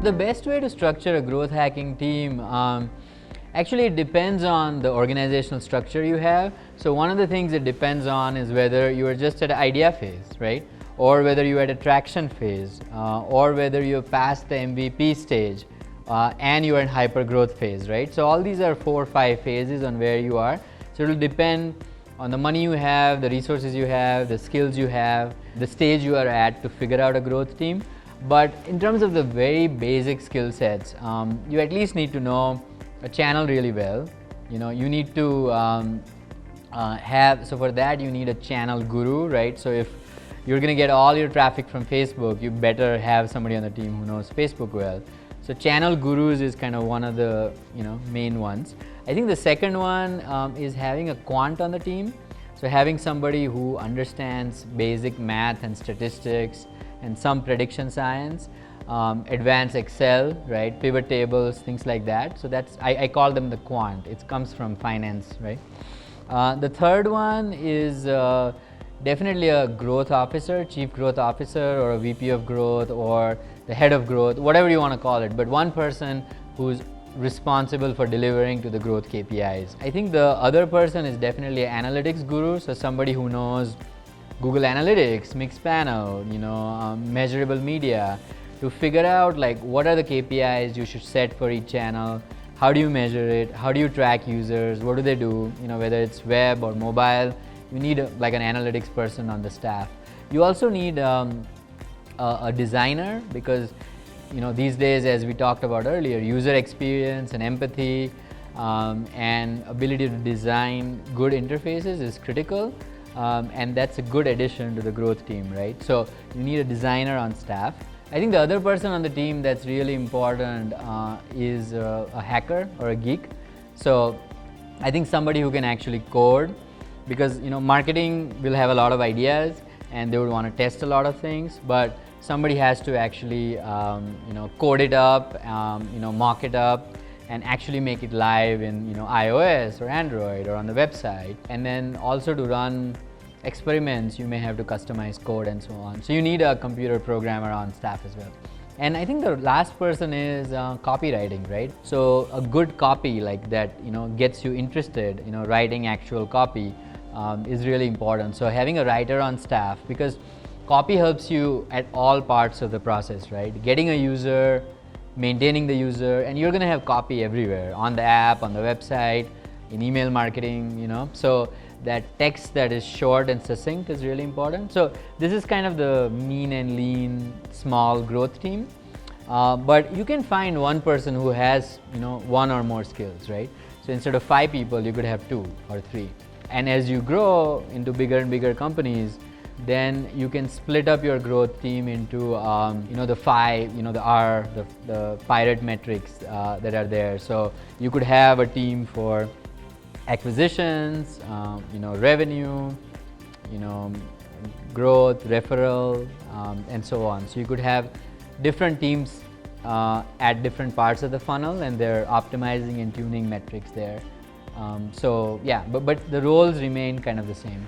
The best way to structure a growth hacking team, actually it depends on the organizational structure you have. So one of the things it depends on is whether you are just at an idea phase, right? Or whether you're at a traction phase, or whether you're past the MVP stage, and you're in hyper growth phase, right? So all these are 4 or 5 phases on where you are. So it'll depend on the money you have, the resources you have, the skills you have, the stage you are at to figure out a growth team. But in terms of the very basic skill sets, you at least need to know a channel really well. You know, you need to so for that you need a channel guru, right? So if you're going to get all your traffic from Facebook, you better have somebody on the team who knows Facebook well. So channel gurus is kind of one of the main ones. I think the second one is having a quant on the team. So having somebody who understands basic math and statistics and some prediction science, advanced Excel, right, pivot tables, things like that. So that's, I call them the quant. It comes from finance, right? The third one is definitely a growth officer, chief growth officer, or a VP of growth, or the head of growth, whatever you want to call it, but one person who's responsible for delivering to the growth KPIs. I think the other person is definitely an analytics guru, so somebody who knows Google Analytics, Mixpanel, measurable media, to figure out like what are the KPIs you should set for each channel, how do you measure it, how do you track users, what do they do, whether it's web or mobile. You need like an analytics person on the staff. You also need a designer, because these days, as we talked about earlier, user experience and empathy and ability to design good interfaces is critical, and that's a good addition to the growth team, right? So you need a designer on staff. I think the other person on the team that's really important is a hacker or a geek. So I think somebody who can actually code, because marketing will have a lot of ideas and they would want to test a lot of things, but somebody has to actually code it up, mock it up, and actually make it live in iOS or Android or on the website. And then also to run experiments, you may have to customize code and so on. So you need a computer programmer on staff as well. And I think the last person is copywriting, right? So a good copy like that, gets you interested, writing actual copy is really important. So having a writer on staff, because copy helps you at all parts of the process, right? Getting a user, maintaining the user, and you're going to have copy everywhere, on the app, on the website, in email marketing, So that text that is short and succinct is really important. So this is kind of the mean and lean small growth team. But you can find one person who has, one or more skills, right? So instead of 5 people, you could have 2 or 3. And as you grow into bigger and bigger companies, then you can split up your growth team into the 5, the R, the pirate metrics that are there. So you could have a team for acquisitions, revenue, growth, referral, and so on. So you could have different teams at different parts of the funnel, and they're optimizing and tuning metrics there. So yeah, but the roles remain kind of the same.